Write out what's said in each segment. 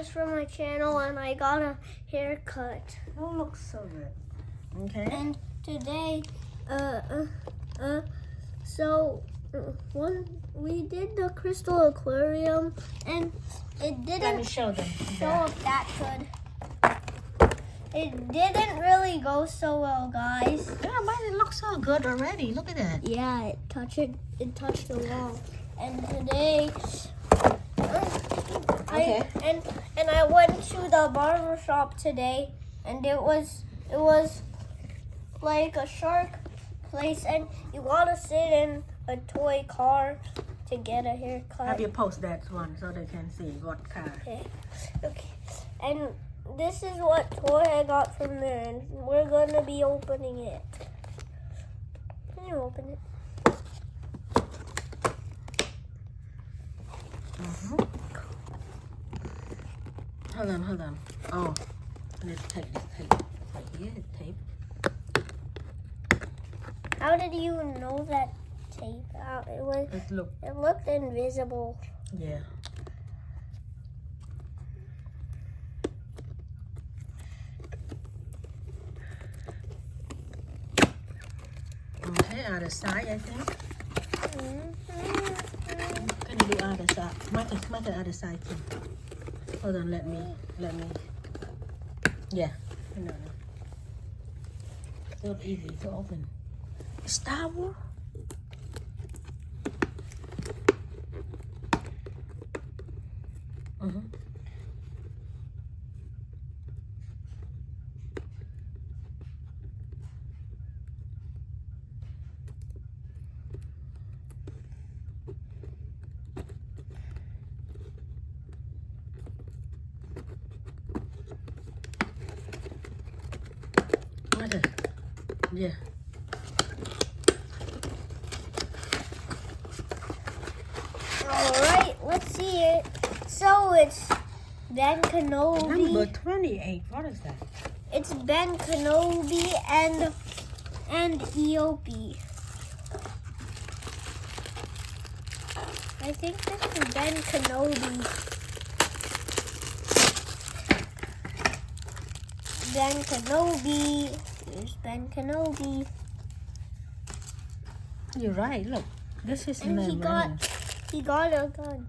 just for my channel, and I got a haircut. Oh, looks so good. Okay. And today, so one we did the crystal aquarium, and it Let me didn't show them. show up that good. It didn't really go so well, guys. Yeah, but it looks so good already. Look at that. Yeah, it touched the wall. And today, and I went to the barber shop today, and it was like a shark place, and you gotta sit in a toy car to get a haircut. Have you post that one so they can see what car? Okay. And this is what toy I got from there, and we're gonna be opening it. Can you open it? Hold on. Oh, let's take this tape. Right here, tape. How did you know that tape out? It looked invisible. Yeah. Okay, other side, I think. Can you do other side? Make the other side too. Hold on, let me. Yeah. No. It's not easy to open. Star Wars. Okay. Yeah. Alright, let's see it. So it's Ben Kenobi. Number 28. What is that? It's Ben Kenobi and Eope. I think this is Ben Kenobi. Ben Kenobi. Here's Ben Kenobi. You're right. Look, this is And he got a gun.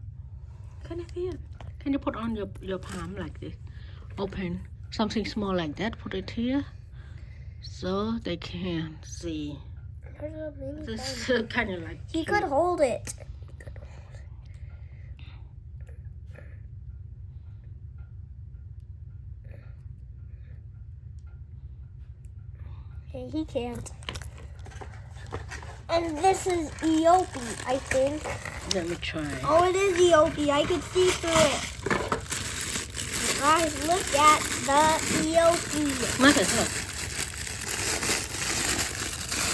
Can I feel? Can you put on your palm like this? Open something small like that. Put it here, so they can see. There's a mini This gun. kind of like. He could hold it. Okay, he can't. And this is Eope, I think. Let me try. Oh, it is Eope. I can see through it. Guys, look at the Eope. Marcus, look.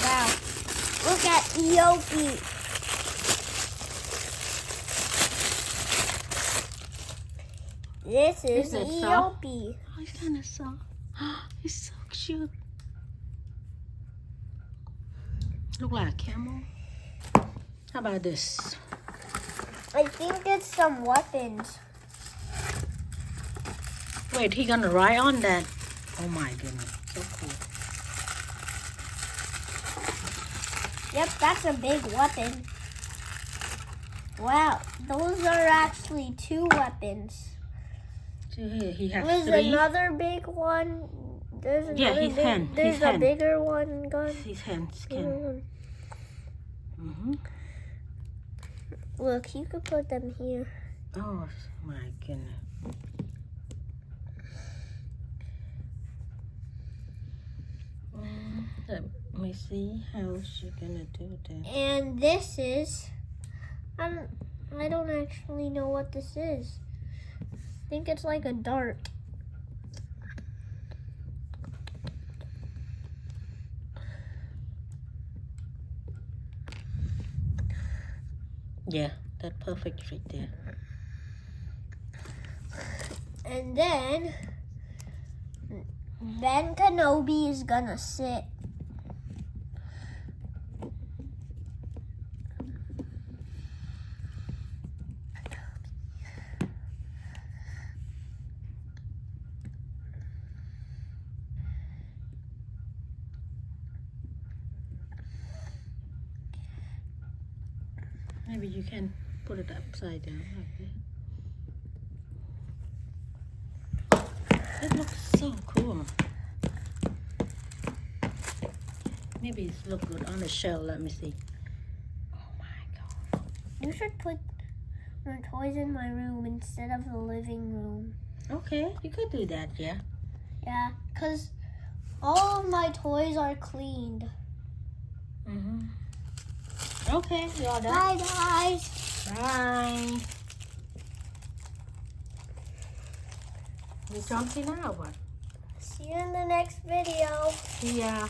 Wow. Look at Eope. This is that soft? Eope. Oh, he's kind of soft. He's so cute. Look like a camel. How about this? I think it's some weapons. Wait, he gonna ride on that? Oh my goodness, so cool. Yep, that's a big weapon. Wow, those are actually 2 weapons. So here he has There's 3. another big one. There's another his big, hand. There's His a hand. bigger one gun. His hands can. Look, you could put them here. Oh my goodness. Let me see how she gonna do that. And this is, I don't actually know what this is. I think it's like a dart. Yeah, that's perfect right there. And then Ben Kenobi is gonna sit. Maybe you can put it upside down like this. It looks so cool. Maybe it looks good on the shell. Let me see. Oh my god. You should put my toys in my room instead of the living room. Okay, you could do that, yeah. Yeah, because all of my toys are cleaned. Okay, you all done? Bye, guys. Bye. You jumping now or what? See you in the next video. See ya.